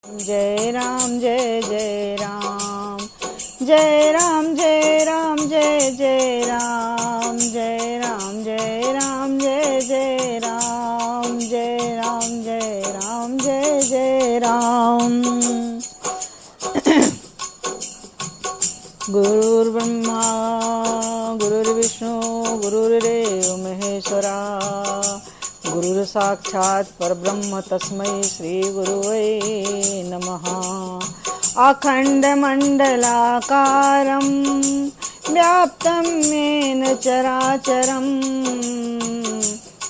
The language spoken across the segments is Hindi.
जय राम जय जय राम, जय राम जय राम जय जय राम, जय राम जय राम जय जय राम, जय राम जय राम जय जय राम। गुरुर्ब्रह्मा गुरुर्विष्णु गुरुर्देव महेश्वरा, गुरुर् साक्षात् परब्रह्म तस्मै श्री गुरुवे नमः। अखण्डमण्डलाकारं व्याप्तं येन चराचरं,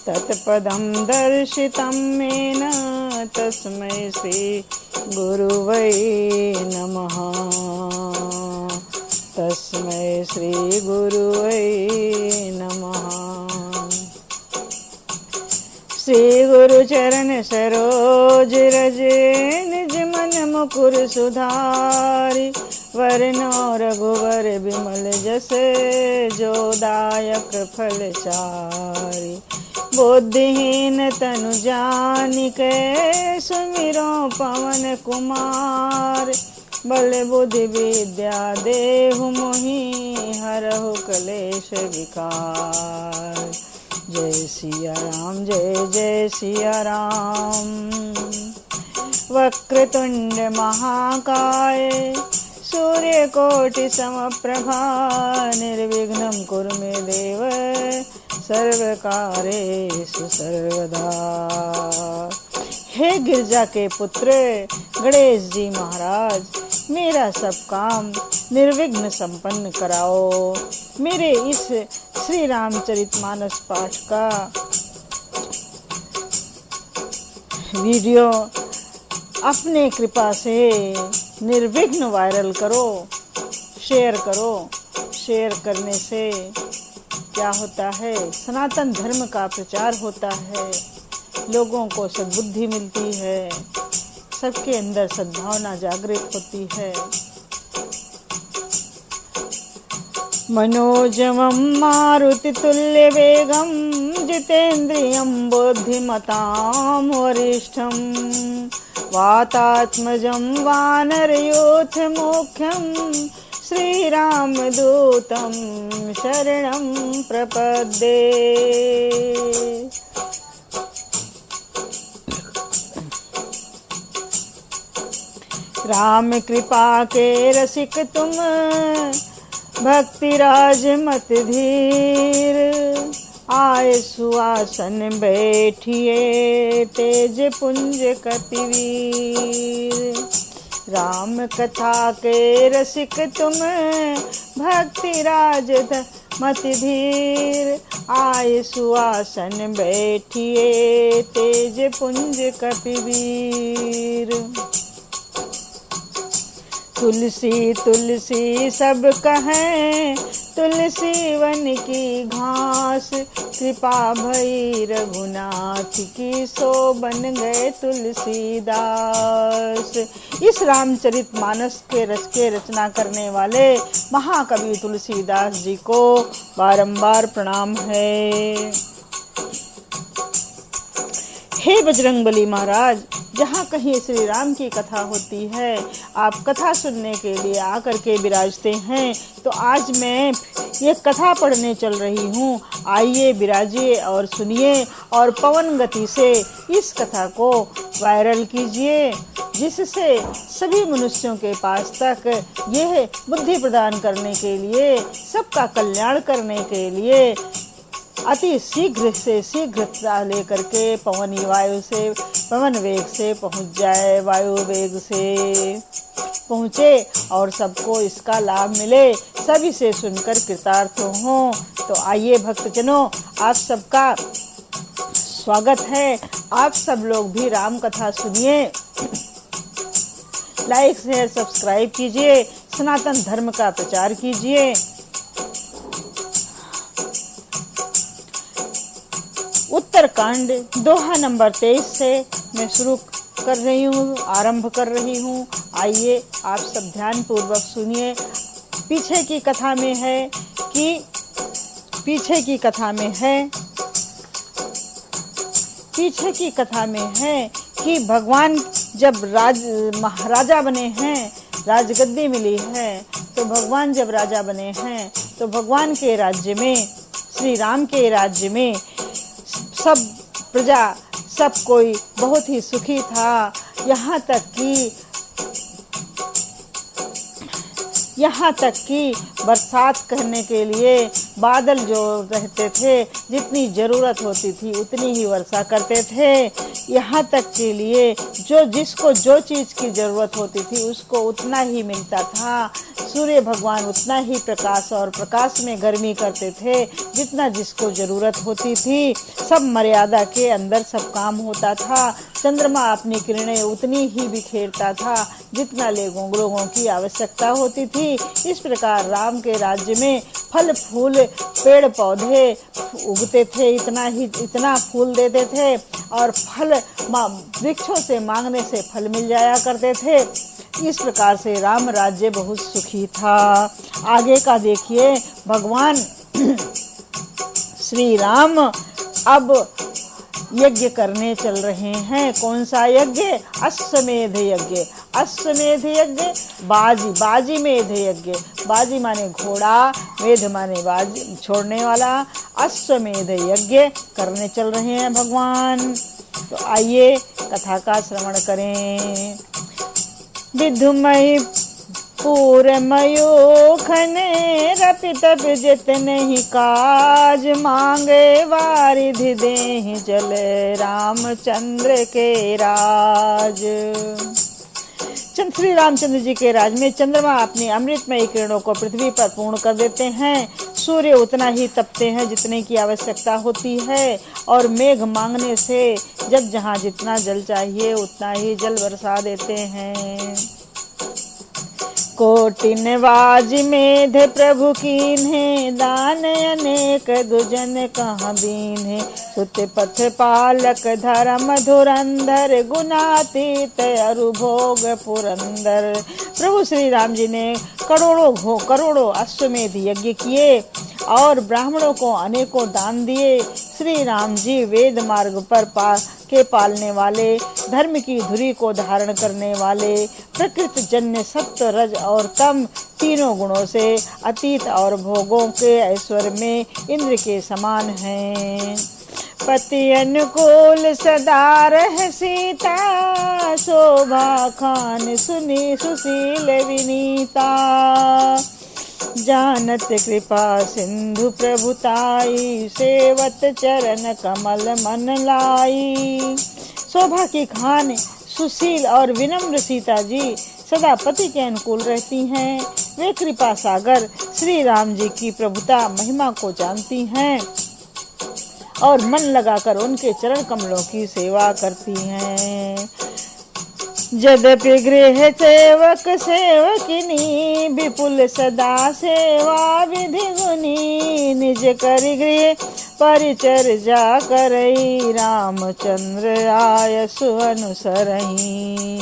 तत्पदं दर्शितं येन तस्मै श्री गुरुवे नमः, तस्मै श्री गुरुवे नमः। श्री गुरु चरण सरोज रज निज मन मुकुर सुधारि, वरनौ रघुवर बिमल जस जो दायक फल चारि। बुद्धिहीन तनु जानिके सुमिरो पवन कुमार, बल बुद्धि विद्या देहु मोहि हरहु कलेश विकार। जय सिया राम जय जय सिया राम। वक्रतुंड महाकाय सूर्यकोटि समप्रभा, निर्विघ्नं कुरु मे देव सर्वकार्येषु सर्वदा। हे गिरजा के पुत्र गणेश जी महाराज, मेरा सब काम निर्विघ्न संपन्न कराओ। मेरे इस श्री रामचरितमानस पाठ का वीडियो अपने कृपा से निर्विघ्न वायरल करो, शेयर करो। शेयर करने से क्या होता है, सनातन धर्म का प्रचार होता है, लोगों को सद्बुद्धि मिलती है, सबके अंदर सद्भावना जागृत होती है। मनोजवं मारुतितुल्यवेगं, जितेन्द्रियं बुद्धिमतां वरिष्ठं, वातात्मजं वानरयूथमुख्यं, श्रीरामदूतं शरणं प्रपद्ये। राम कृपा के रसिक तुम, भक्ति राज मत धीर, आए सुआसन बैठिए तेज पुंज कतिवीर। राम कथा के रसिक तुम, भक्ति राज मत धीर, आए सुआसन बैठिए तेज पुंज कपिवीर। तुलसी तुलसी सब कहें, तुलसी वन की घास, कृपा भई रघुनाथ की सो बन गए तुलसीदास। इस रामचरितमानस के रस के रचना करने वाले महाकवि तुलसीदास जी को बारंबार प्रणाम है। हे बजरंगबली महाराज, जहाँ कहीं श्री राम की कथा होती है, आप कथा सुनने के लिए आकर के विराजते हैं, तो आज मैं ये कथा पढ़ने चल रही हूँ। आइए विराजिए और सुनिए और पवन गति से इस कथा को वायरल कीजिए, जिससे सभी मनुष्यों के पास तक यह बुद्धि प्रदान करने के लिए, सबका कल्याण करने के लिए अति शीघ्र से शीघ्रता लेकर के पवनी वायु से, पवन वेग से पहुंच जाए, वायु वेग से पहुंचे और सबको इसका लाभ मिले, सभी से सुनकर कृतार्थ हों। तो आइए भक्तजनों, आप सबका स्वागत है। आप सब लोग भी राम कथा सुनिए, लाइक शेयर सब्सक्राइब कीजिए, सनातन धर्म का प्रचार कीजिए। उत्तरकांड दोहा नंबर 23 से मैं शुरू कर रही हूँ, आरंभ कर रही हूँ। आइए आप सब ध्यान पूर्वक सुनिए। पीछे की कथा में है कि भगवान जब महाराजा बने हैं, राजगद्दी मिली है, तो भगवान जब राजा बने हैं तो भगवान के राज्य में, श्री राम के राज्य में सब प्रजा, सब कोई बहुत ही सुखी था। यहाँ तक कि बरसात करने के लिए बादल जो रहते थे, जितनी ज़रूरत होती थी उतनी ही वर्षा करते थे। यहाँ तक के लिए जिसको जो चीज़ की ज़रूरत होती थी उसको उतना ही मिलता था। सूर्य भगवान उतना ही प्रकाश और प्रकाश में गर्मी करते थे जितना जिसको ज़रूरत होती थी। सब मर्यादा के अंदर सब काम होता था। चंद्रमा अपनी किरणें उतनी ही बिखेरता था जितना लोगों की आवश्यकता होती थी। इस प्रकार राम के राज्य में फल फूल पेड़ पौधे उगते थे, इतना फूल देते थे और फल वृक्षों से मांगने से फल मिल जाया करते थे। इस प्रकार से राम राज्य बहुत सुखी था। आगे का देखिए, भगवान श्री राम अब यज्ञ करने चल रहे हैं। कौन सा यज्ञ? अश्वमेध यज्ञ। अश्वमेध यज्ञ, बाजी मेध यज्ञ। बाजी माने घोड़ा, मेध माने बाजी छोड़ने वाला। अश्वमेध यज्ञ करने चल रहे हैं भगवान। तो आइए कथा का श्रवण करें। विधुमय पूरमयो खने रपित जित नहीं काज, मांगे वारिधि देहि जल रामचंद्र के राज। श्री रामचंद्र जी के राज में चंद्रमा अपनी अमृतमय किरणों को पृथ्वी पर पूर्ण कर देते हैं। सूर्य उतना ही तपते हैं जितने की आवश्यकता होती है और मेघ मांगने से जब जहाँ जितना जल चाहिए उतना ही जल बरसा देते हैं। कोटिन वाज मेध प्रभु कीन्हे, दान अनेक दुजन कहाँ बीन्हे। सुत पथ पालक धर्म धुरंधर, गुणातीत अरु भोग पुरंदर। प्रभु श्री राम जी ने करोड़ों अश्वमेध यज्ञ किए और ब्राह्मणों को अनेकों दान दिए। श्री राम जी वेद मार्ग पर पालने वाले, धर्म की धुरी को धारण करने वाले, प्रकृति जन्य सत्व रज और तम तीनों गुणों से अतीत और भोगों के ऐश्वर्य में इंद्र के समान हैं। पति अनुकूल सदा रह सीता, शोभा खान सुनी सुशील विनीता। जानत कृपा सिंधु प्रभुताई, सेवत चरण कमल मन लाई। शोभा की खान सुशील और विनम्र सीता जी सदा पति के अनुकूल रहती हैं। वे कृपा सागर श्री राम जी की प्रभुता महिमा को जानती हैं और मन लगाकर उनके चरण कमलों की सेवा करती हैं। यद्यपि गृह सेवक सेवकिनी, विपुल सदा सेवा विधि गुनी। निज करि गृह परिचर्या करई, रामचंद्र आयसु अनुसरई।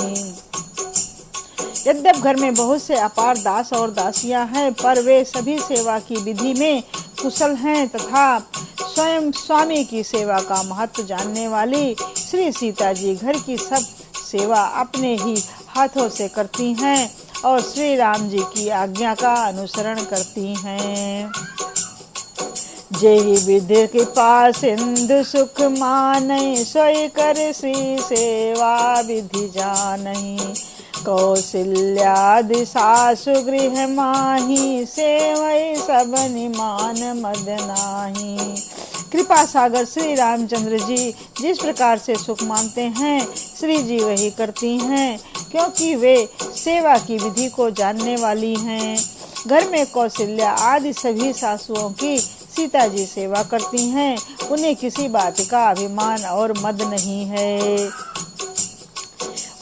यद्यप घर में बहुत से अपार दास और दासियां हैं, पर वे सभी सेवा की विधि में कुशल हैं तथा स्वयं स्वामी की सेवा का महत्व जानने वाली श्री सीता जी घर की सब सेवा अपने ही हाथों से करती हैं और श्री राम जी की आज्ञा का अनुसरण करती हैं। जेहि विधि कृपा सिंधु सुख मानई, सोई कर श्री सेवा विधि जानई। कौशल्यादि सासु गृह माही, सेवई सब निमान मद नाही। कृपा सागर श्री रामचंद्र जी जिस प्रकार से सुख मानते हैं, श्री जी वही करती हैं, क्योंकि वे सेवा की विधि को जानने वाली हैं। घर में कौशल्या आदि सभी सासुओं की सीता जी सेवा करती हैं। उन्हें किसी बात का अभिमान और मद नहीं है।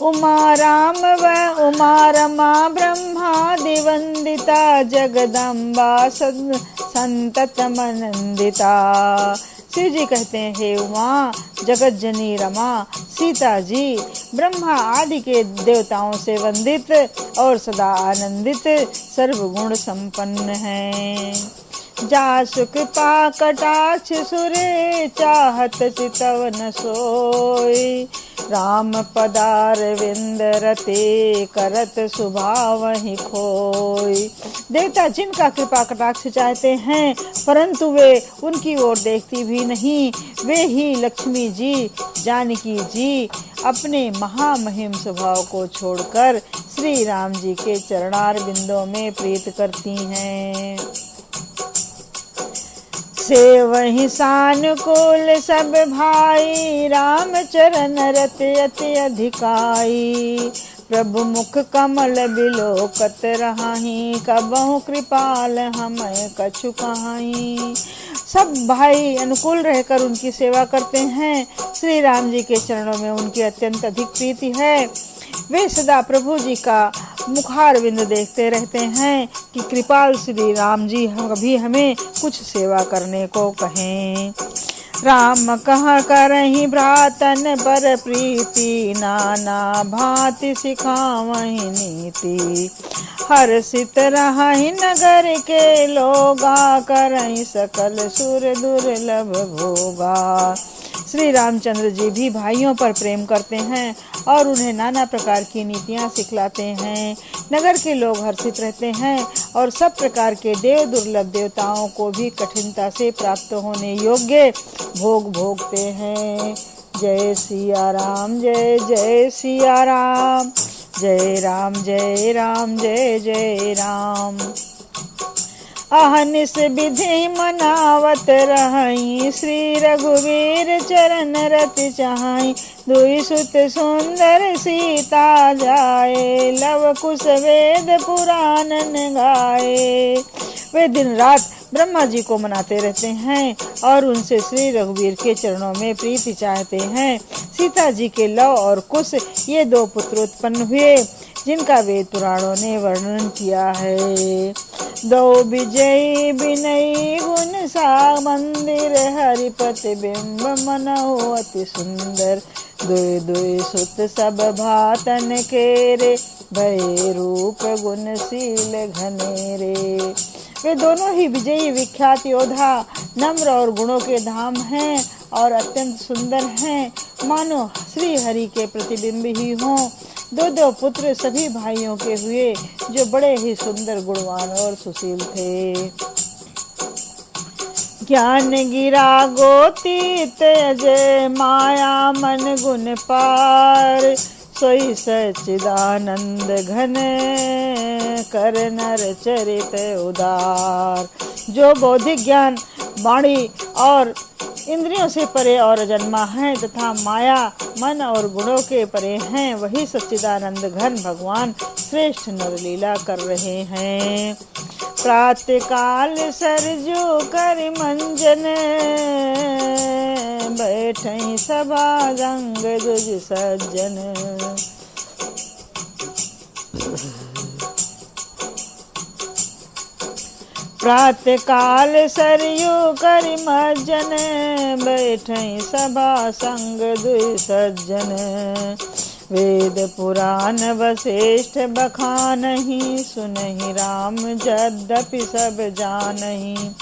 उमा राम व उमा रमा ब्रह्मादि वंदिता, जगदम्बा संतत मनंदिता। श्री जी कहते हैं, हे उमा, जगत जनी रमा सीता जी ब्रह्मा आदि के देवताओं से वंदित और सदा आनंदित सर्वगुण संपन्न हैं। जासु कृपा कटाक्ष सुर चाहत चितव न सोई। राम पदारविंद रते करत सुभावहि खोई। देवता जिनका कृपा कटाक्ष चाहते हैं परंतु वे उनकी ओर देखती भी नहीं, वे ही लक्ष्मी जी जानकी जी अपने महामहिम स्वभाव को छोड़कर श्री राम जी के चरणार बिंदों में प्रीत करती हैं। से वही सानुकूल सब भाई, राम चरण रत अति अधिकाई। प्रभु मुख कमल बिलोकत रहाही, कबहु कृपाल हमें कछु कहाई। सब भाई अनुकूल रहकर उनकी सेवा करते हैं। श्री राम जी के चरणों में उनकी अत्यंत अधिक प्रीति है। वे सदा प्रभु जी का मुखारविंद देखते रहते हैं कि कृपाल श्री राम जी कभी हमें कुछ सेवा करने को कहें। राम कह करहि भ्रातन पर प्रीति, नाना भांति सिखावहि नीति। हर्षित रहहि नगर के लोगा, करहि सकल सुर दुर्लभ भोगा। श्री रामचंद्र जी भी भाइयों पर प्रेम करते हैं और उन्हें नाना प्रकार की नीतियां सिखलाते हैं। नगर के लोग हर्षित रहते हैं और सब प्रकार के देव दुर्लभ देवताओं को भी कठिनता से प्राप्त होने योग्य भोग भोगते हैं। जय सिया राम, जय जय सिया राम, जय राम जय राम, जय जय राम। अहनिस विधि मनावत रही, श्री रघुवीर चरण रति चाहि। दुई सुत सुंदर सीता जाए, लव कुश वेद पुराणन गाए। वे दिन रात ब्रह्मा जी को मनाते रहते हैं और उनसे श्री रघुवीर के चरणों में प्रीति चाहते हैं। सीता जी के लव और कुश ये दो पुत्र उत्पन्न हुए जिनका वेद पुराणों ने वर्णन किया है। दो विजयी विनयी गुण सा मंदिर, हरिपति बिंब मनहु अति सुंदर। दुई दुई सुत सब भातन केरे, भय रूप गुणशील घनेरे। वे दोनों ही विजयी विख्यात योद्धा नम्र और गुणों के धाम हैं और अत्यंत सुंदर हैं, मानो श्री हरि के प्रतिबिंब ही हों। दो दो पुत्र सभी भाइयों के हुए जो बड़े ही सुंदर गुणवान और सुशील थे। ज्ञान गिरा गोतीत अजय, माया मन गुण पार। सोई सच्चिदानंद घन, कर नर चरित उदार। जो बौद्धिक ज्ञान वाणी और इंद्रियों से परे और अजन्मा है तथा माया मन और गुणों के परे हैं, वही सच्चिदानंद घन भगवान श्रेष्ठ नरलीला कर रहे हैं। प्रातः काल सरजू कर मंजन, बैठई सभा रंग दुज सज्जन। प्रातः काल सरयू कर मज्जन, बैठई सभा संग दुई सज्जन। वेद पुराण वशिष्ठ बखानहि, सुनहि राम यद्यपि सब जानहि।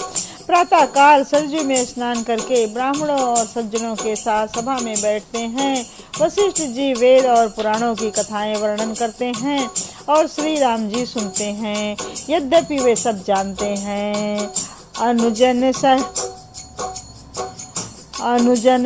प्रातः काल सरजू में स्नान करके ब्राह्मणों और सज्जनों के साथ सभा में बैठते हैं। वशिष्ठ जी वेद और पुराणों की कथाएं वर्णन करते हैं और श्री राम जी सुनते हैं, यद्यपि वे सब जानते हैं। अनुजन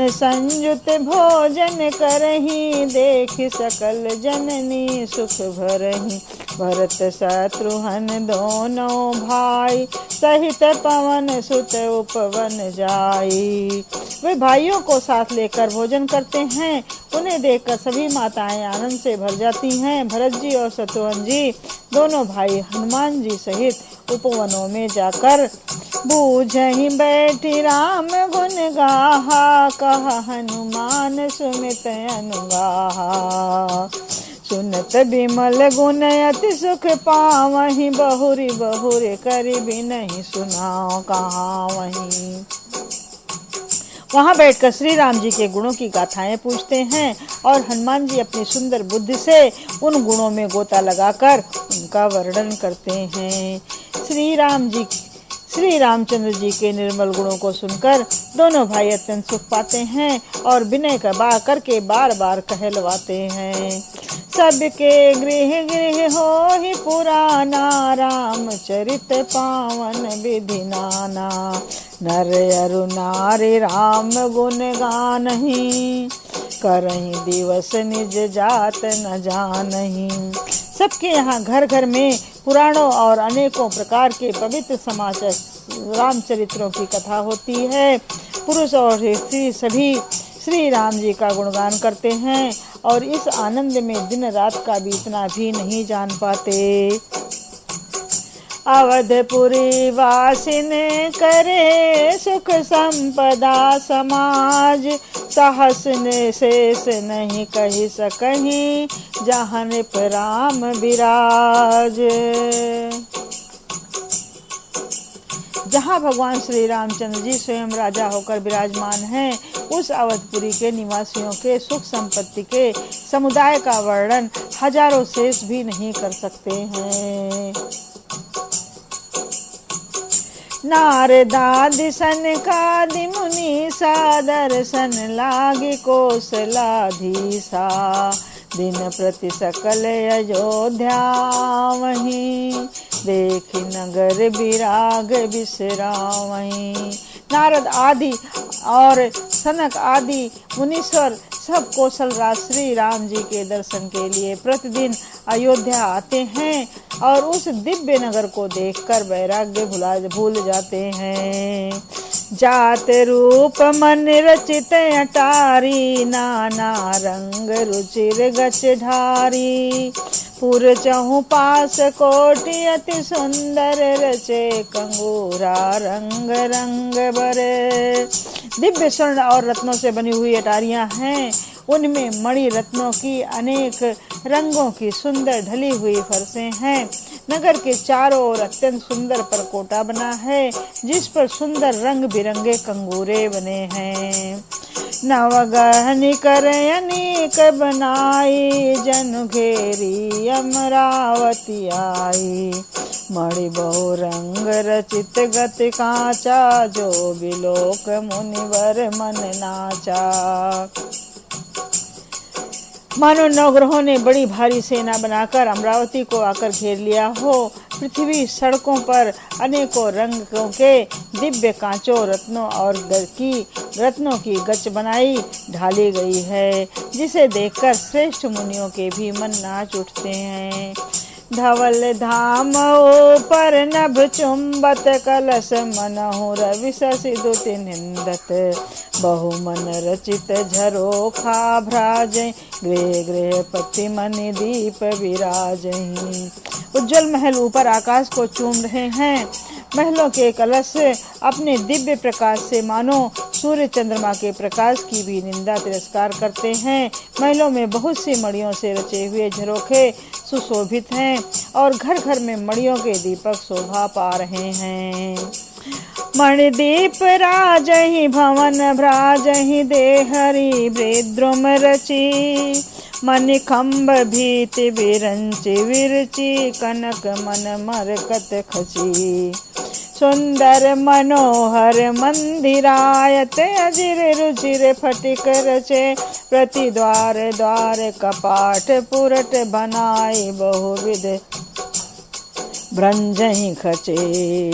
संयुत भोजन करहि, देख सकल जननी सुख भरहि। भरत शत्रुघ्न दोनों भाई, सहित पवन सुत उपवन जाई। वे भाइयों को साथ लेकर भोजन करते हैं। उन्हें देखकर सभी माताएं आनंद से भर जाती हैं। भरत जी और शत्रुघ्न जी दोनों भाई हनुमान जी सहित उपवनों में जाकर बूझहि बैठी राम गुण गाहा। कहा हनुमान सुमित अनुगाहा। सुनत बिमल गुण अति सुख पावहि, बहुरी बहुरी करि बिनहि सुनाओ कहावहि। वहाँ बैठकर श्री राम जी के गुणों की गाथाएं पूछते हैं और हनुमान जी अपनी सुंदर बुद्धि से उन गुणों में गोता लगाकर उनका वर्णन करते हैं। श्री श्री रामचंद्र जी के निर्मल गुणों को सुनकर दोनों भाई अत्यंत सुख पाते हैं और विनय का करके बार बार कहलवाते हैं। सबके गृह गृह हो ही पुराना, रामचरित पावन विधि नाना। नर अरु नारी राम गुण गानहि, करहि दिवस निज जात न जानहि। सबके यहाँ घर घर में पुराणों और अनेकों प्रकार के पवित्र समाचार रामचरित्रों की कथा होती है। पुरुष और स्त्री सभी श्री राम जी का गुणगान करते हैं और इस आनंद में दिन रात का बीतना भी नहीं जान पाते। अवधपुरी वासिन करे सुख संपदा समाज, साहस ने शेष नहीं कही सकहीं, जहाँ नृप राम विराज। जहाँ भगवान श्री रामचंद्र जी स्वयं राजा होकर विराजमान हैं, उस अवधपुरी के निवासियों के सुख संपत्ति के समुदाय का वर्णन हजारों शेष भी नहीं कर सकते हैं। नारदादि सनकादि मुनि सा, दर्शन लागी कौशलाधीसा। दिन प्रति सकल अयोध्या वहीं, देखी नगर विराग विश्रामहि। नारद आदि और सनक आदि मुनीश्वर सब कौशल राज श्री राम जी के दर्शन के लिए प्रतिदिन अयोध्या आते हैं और उस दिव्य नगर को देखकर वैराग्य भूल जाते हैं। जात रूप मन रचित अटारी, नाना रंग रुचिर गच ढारी। पुर चहु पास कोटि अति सुंदर, रचे कंगूरा रंग रंग बरे। दिव्य स्वर्ण और रत्नों से बनी हुई अटारियां हैं, उनमें मणि रत्नों की अनेक रंगों की सुंदर ढली हुई फरसें हैं। नगर के चारों ओर अत्यंत सुंदर परकोटा बना है, जिस पर सुंदर रंग बिरंगे कंगूरे बने हैं। नवगहनि कर अनेक बनाई, जन घेरी अमरावती आई। मणि बहु रंग रचित गति कांचा, जो बिलोक मुनिवर मन नाचा। मानो नवग्रहों ने बड़ी भारी सेना बनाकर अमरावती को आकर घेर लिया हो। पृथ्वी सड़कों पर अनेकों रंगों के दिव्य कांचों रत्नों की गच बनाई ढाली गई है, जिसे देखकर श्रेष्ठ मुनियों के भी मन नाच उठते हैं। धवल धाम ऊपर नभ चुंबत, कलश मनहु रवि शशि दुति निंदत। बहु मन रचित झरोखा भ्राजै, गृह गृह पति मनि दीप विराजहि। उज्जवल महल ऊपर आकाश को चूम रहे हैं। महलों के कलश अपने दिव्य प्रकाश से मानो सूर्य चंद्रमा के प्रकाश की भी निंदा तिरस्कार करते हैं। महलों में बहुत सी मणियों से रचे हुए झरोखे सुशोभित हैं और घर घर में मणियों के दीपक शोभा पा रहे हैं। मणिदीप राजहि भवन भ्राजहि, देहरि वृद्रुम रची। मणिखंभ भीति विरंचि विरचि, कनक मन मरकत खची। सुंदर मनोहर मंदिरायत, अजिर रुचिर फटिक रचे। प्रति द्वार द्वार कपाट पुरट, बनाई बहुविध भ्रंजहि खचे।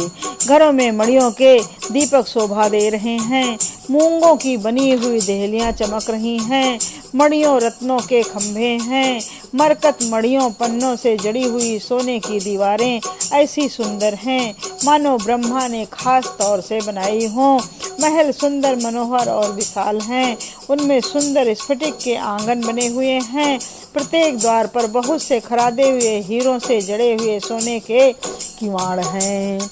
घरों में मणियों के दीपक शोभा दे रहे हैं। मूंगों की बनी हुई देहलियां चमक रही हैं। मणियों रत्नों के खंभे हैं। मरकत मणियों पन्नों से जड़ी हुई सोने की दीवारें ऐसी सुंदर हैं मानो ब्रह्मा ने खास तौर से बनाई हों। महल सुंदर मनोहर और विशाल हैं। उनमें सुंदर स्फटिक के आंगन बने हुए हैं। प्रत्येक द्वार पर बहुत से खरादे हुए हीरों से जड़े हुए सोने के किवाड़ हैं।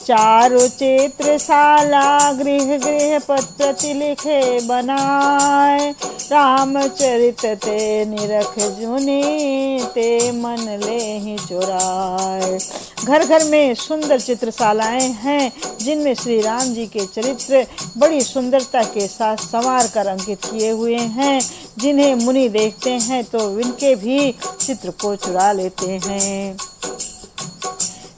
चारु चित्रशाला गृह गृह पत्र लिखे बनाए। रामचरित ते निरख जुनी, ते मन ले ही चुराए। घर घर में सुंदर चित्रशालाएं हैं, जिनमें श्री राम जी के चरित्र बड़ी सुंदरता के साथ संवार कर अंकित किए हुए हैं। जिन्हें मुनि देखते हैं तो इनके भी चित्र को चुरा लेते हैं।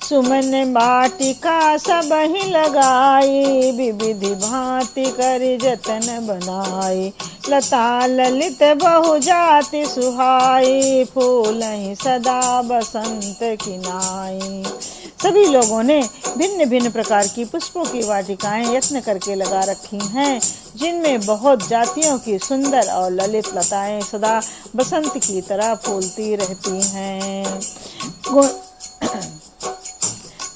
सुमन बाटिका सब ही लगाई, विविधि भांति करि जतन बनाई। लता ललित बहु जाति सुहाई, फूलहि सदा बसंत किनाई। सभी लोगों ने भिन्न भिन्न प्रकार की पुष्पों की वाटिकाएं यत्न करके लगा रखी हैं, जिनमें बहुत जातियों की सुंदर और ललित लताएं सदा बसंत की तरह फूलती रहती हैं।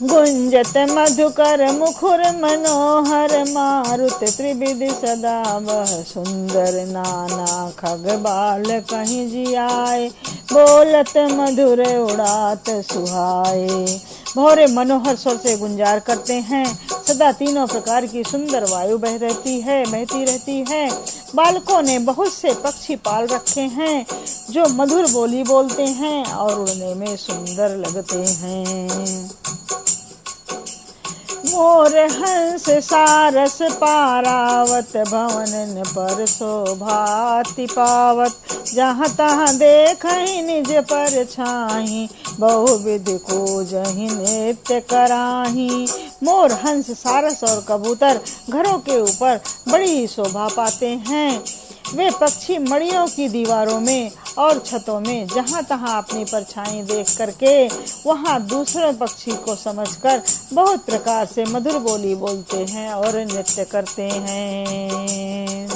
गुंजत मधुकर मुखुर मनोहर, मारुत त्रिविध सदा वह सुंदर। नाना खग बाल कहीं जियाए, बोलत मधुर उड़ात सुहाए। भौरे मनोहर स्वर से गुंजार करते हैं, सदा तीनों प्रकार की सुंदर वायु बहती रहती है। बालकों ने बहुत से पक्षी पाल रखे हैं, जो मधुर बोली बोलते हैं और उड़ने में सुंदर लगते हैं। मोर हंस सारस पारावत, भवनन पर शोभाति पावत। जहाँ तहाँ देखहि निज पर छाही, बहुविध को जहि नृत्य कराही। मोर हंस सारस और कबूतर घरों के ऊपर बड़ी शोभा पाते हैं। वे पक्षी मड़ियों की दीवारों में और छतों में जहाँ तहाँ अपनी परछाई देख करके वहाँ दूसरे पक्षी को समझकर बहुत प्रकार से मधुर बोली बोलते हैं और नृत्य करते हैं।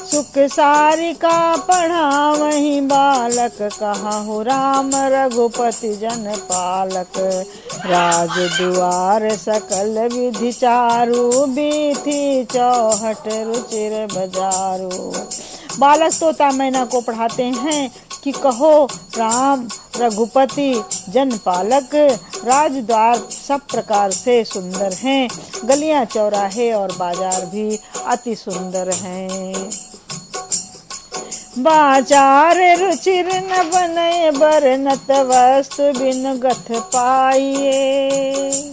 सुख सारिका पढ़ावहि बालक, कहाहु राम रघुपति जन पालक। राज दुआर सकल विधि चारु, बीथी चौहट रुचिर बजारू। बालक तोता मैना को पढ़ाते हैं कि कहो राम रघुपति जन पालक। राजद्वार सब प्रकार से सुंदर हैं, गलियां चौराहे और बाजार भी अति सुंदर हैं। बाजार रुचिर न बने बरनत, वस्तु बिन गथ पाइए।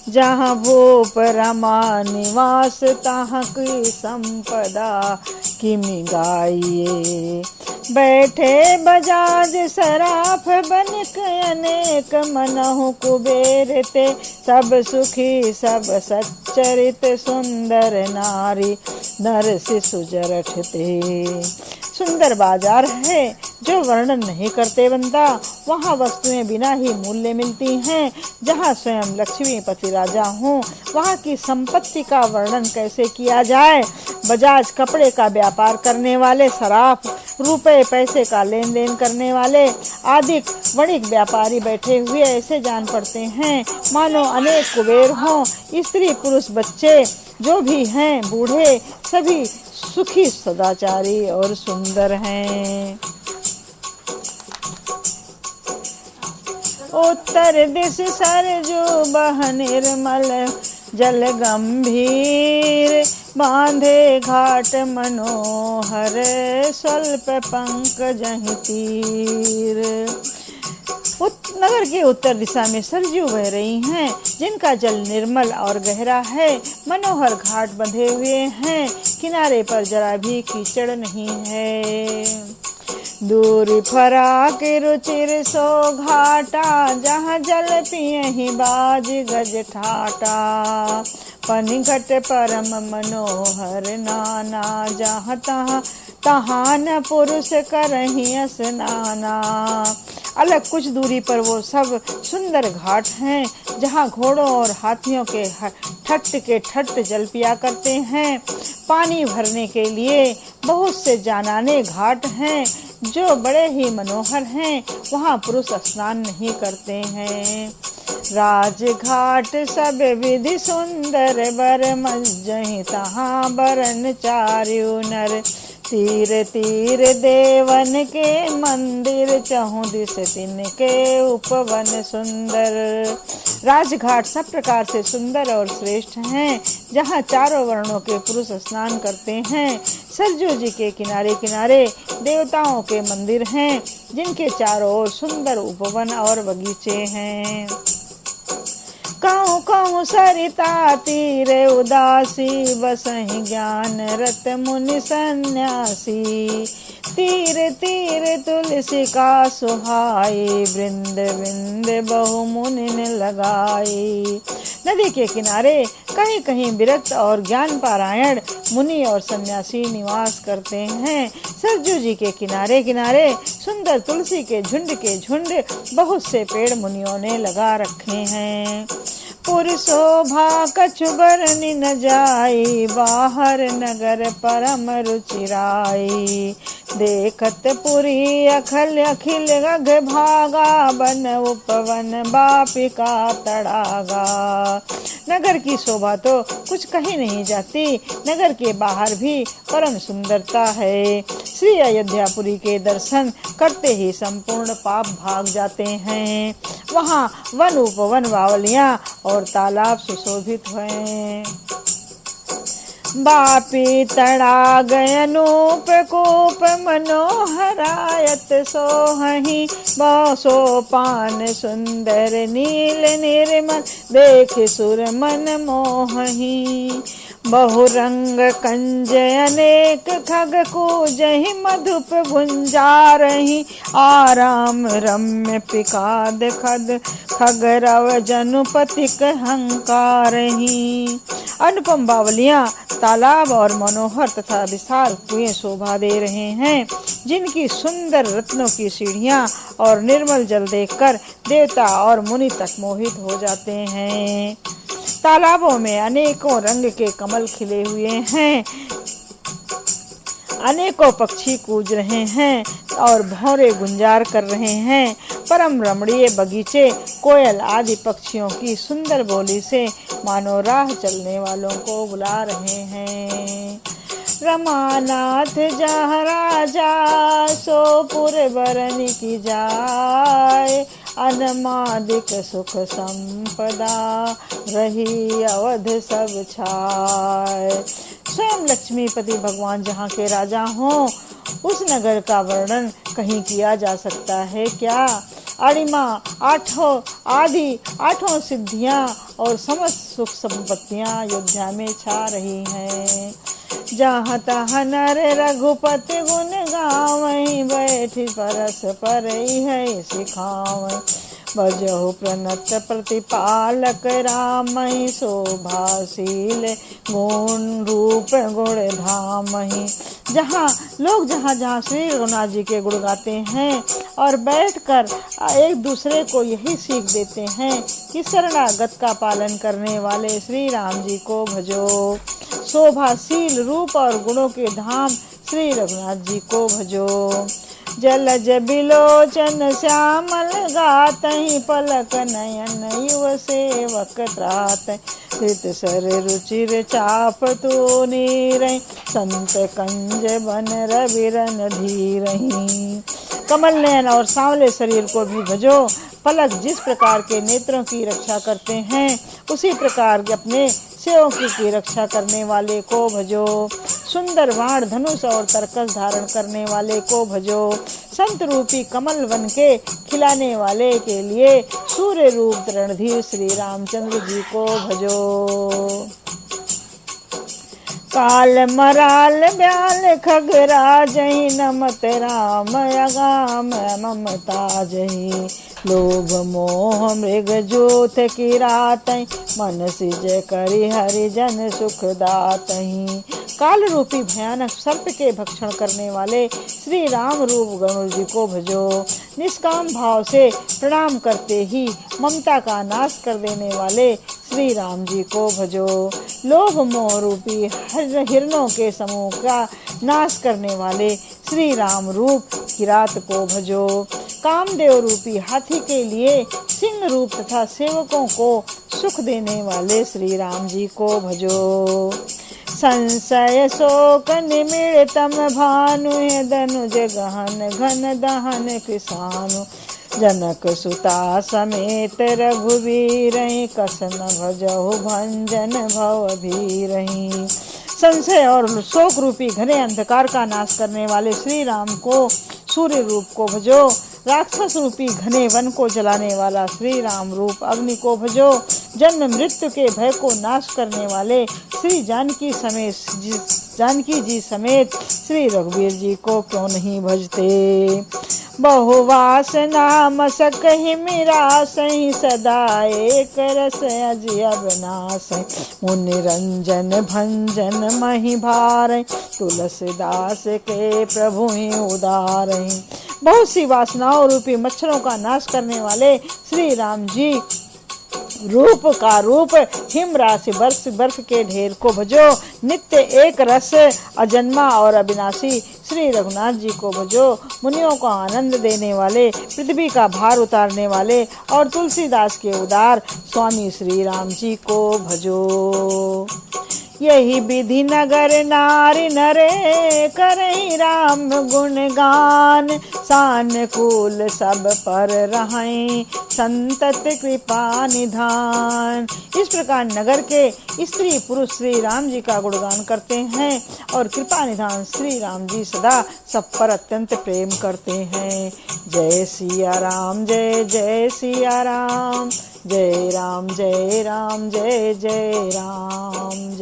जहाँ भूप रमा निवास, तहाँ की संपदा किमि गाइए। बैठे बजाज सराफ बनिक, अनेक मनहु कुबेर ते। सब सुखी सब सच्चरित, सुंदर नारी नर शिशु जरठ ते। सुंदर बाजार है जो वर्णन नहीं करते बनता। वहाँ वस्तुएं बिना ही मूल्य मिलती हैं। जहाँ स्वयं लक्ष्मीपति राजा हूँ, वहाँ की संपत्ति का वर्णन कैसे किया जाए। बजाज कपड़े का व्यापार करने वाले, सराफ रुपए पैसे का लेन देन करने वाले आदि वणिक व्यापारी बैठे हुए ऐसे जान पड़ते हैं मानो अनेक कुबेर हों। स्त्री पुरुष बच्चे जो भी हैं, बूढ़े सभी सुखी सदाचारी और सुंदर हैं। उत्तर दिश सरजू बह निर्मल, जल गंभीर बांधे घाट मनोहर। स्वल्प पंकजहि तीर। नगर के उत्तर दिशा में सरजू बह रही हैं, जिनका जल निर्मल और गहरा है। मनोहर घाट बंधे हुए हैं, किनारे पर जरा भी कीचड़ नहीं है। दूरी फराक रुचिर सो घाटा, जहाँ जल पियहि बाज गज ठाटा। पनिघट परम मनोहर नाना, जहाँ तहाँ तहाँ न पुरुष करहि स्नाना। अलग कुछ दूरी पर वो सब सुंदर घाट हैं, जहाँ घोड़ों और हाथियों के ठट्ट जल पिया करते हैं। पानी भरने के लिए बहुत से जानाने घाट हैं, जो बड़े ही मनोहर हैं। वहाँ पुरुष स्नान नहीं करते हैं। राजघाट सब विधि सुंदर, बर मज्जहि तहाँ बरन चार्यु नर। तीर तीर देवन के मंदिर, चहुँ दिस तिनके उपवन सुंदर। राजघाट सब प्रकार से सुंदर और श्रेष्ठ हैं, जहाँ चारों वर्णों के पुरुष स्नान करते हैं। सरजू जी के किनारे किनारे देवताओं के मंदिर हैं, जिनके चारों ओर सुंदर उपवन और बगीचे हैं। कहूँ कहूँ सरिता तीर उदासी, बसहि ज्ञान रत मुनि सन्यासी। तीर तीर तुलसी का सुहाई, वृंद वृंद बहु मुनि ने लगाई। नदी के किनारे कहीं कहीं विरक्त और ज्ञान पारायण मुनि और सन्यासी निवास करते हैं। सरजू जी के किनारे किनारे सुंदर तुलसी के झुंड बहुत से पेड़ मुनियों ने लगा रखे हैं। पुर शोभा कछु बरनि न जाई, बाहर नगर परम रुचिराई। देखत पुरी अखिल अखिल गग भागा, बन उपवन बापिका तड़ागा। नगर की शोभा तो कुछ कहीं नहीं जाती, नगर के बाहर भी परम सुंदरता है। श्री अयोध्यापुरी के दर्शन करते ही संपूर्ण पाप भाग जाते हैं। वहाँ वन उपवन बावलियाँ और तालाब सुशोभित हैं। बापी तड़ा गयनूप कूप मनोहरायत सोहहि, सोपान सुंदर नील निर्मल, देख सुर मन मोहहि। बहुरंग कंज अनेक खग कूजहि, मधुप गुंजारहि, आराम रम्य पिकाद खद खगरव जनुपतिक हंकारहि। अनुपम बावलियाँ तालाब और मनोहर तथा विशाल कुएं शोभा दे रहे हैं, जिनकी सुंदर रत्नों की सीढ़ियाँ और निर्मल जल देखकर देवता और मुनि तक मोहित हो जाते हैं। तालाबों में अनेकों रंग के कमल खिले हुए हैं, अनेकों पक्षी कूज रहे हैं और भौरे गुंजार कर रहे हैं। परम रमणीय बगीचे कोयल आदि पक्षियों की सुंदर बोली से मानो राह चलने वालों को बुला रहे हैं। रमानाथ जहाँ राजा, सो पुर बरन की जाय, अनमादिक सुख संपदा, रही अवध सब छाय। स्वयं लक्ष्मीपति भगवान जहाँ के राजा हों, उस नगर का वर्णन कहीं किया जा सकता है क्या? अणिमा आठों सिद्धियां और समस्त सुख संपत्तियां अयोध्या में छा रही हैं। जहाँ तहाँ नर रघुपति गुण गावहीं, बैठी परस परई है सिखावहीं। बजहु प्रणत प्रतिपालक रामहि, शोभाशील गुण रूप गुण धामहि। जहाँ श्री रघुनाथ जी के गुण गाते हैं और बैठकर एक दूसरे को यही सीख देते हैं कि शरणागत का पालन करने वाले श्री राम जी को भजो। शोभाशील रूप और गुणों के धाम श्री रघुनाथ जी को भजो। जलज बिलोचन श्यामल गातहि, पलक नयन युव सेवक त्रातहि। हृत सर रुचिर चाप तो नीरहि, संत कंज बन रविरन धीरहि। कमल नयन और सांवले शरीर को भी भजो। पलक जिस प्रकार के नेत्रों की रक्षा करते हैं, उसी प्रकार के अपने सेवकों की रक्षा करने वाले को भजो। सुंदर बाण धनुष और तरकस धारण करने वाले को भजो। संत रूपी कमल बन के खिलाने वाले के लिए सूर्य रूप रणधीर श्री रामचंद्र जी को भजो। काल मराल ब्याल खगराजहि, नमत राम अगाम ममता जहि। लोभ मोह मृग जोत की रातहि, मन सिज करि हरिजन सुख दातहि। काल रूपी भयानक सर्प के भक्षण करने वाले श्री राम रूप गणेश जी को भजो। निष्काम भाव से प्रणाम करते ही ममता का नाश कर देने वाले श्री राम जी को भजो। लोभ मोह रूपी हिरणों के समूह का नाश करने वाले श्री राम रूप किरात को भजो। कामदेव रूपी हाथी के लिए सिंह रूप तथा सेवकों को सुख देने वाले श्री राम जी को भजो। संशय शोक निमिड़तम भानु, धनुज गहन घन दहन किसानु। जनक सुता समेत रघुवीरहि, कसन भजहु भंजन भव भीरहि। संशय और शोक रूपी घने अंधकार का नाश करने वाले श्री राम को सूर्य रूप को भजो। राक्षस रूपी घने वन को जलाने वाला श्री राम रूप अग्नि को भजो। जन्म मृत्यु के भय को नाश करने वाले श्री जानकी समेत जानकी जी समेत श्री रघुवीर जी को क्यों नहीं भजते। बहुवासना मसकहि मिरासहि सदा एक रस अजि अविनाशहि। मुनि रंजन भंजन महि भारहि तुलसीदास के प्रभु ही उदारहि। बहुत सी वासनाओं रूपी मच्छरों का नाश करने वाले श्री राम जी रूप का रूप हिम राशि बर्फ के ढेर को भजो। नित्य एक रस अजन्मा और अविनाशी श्री रघुनाथ जी को भजो। मुनियों को आनंद देने वाले, पृथ्वी का भार उतारने वाले और तुलसीदास के उदार स्वामी श्री राम जी को भजो। यही विधि नगर नारी नरे करहि राम गुणगान। सानुकूल सब पर रहें संतत कृपा निधान। इस प्रकार नगर के स्त्री पुरुष श्री राम जी का गुणगान करते हैं और कृपा निधान श्री राम जी सदा सब पर अत्यंत प्रेम करते हैं। जय सिया राम जय जय सिया राम, जय राम जय राम जय जय राम। जय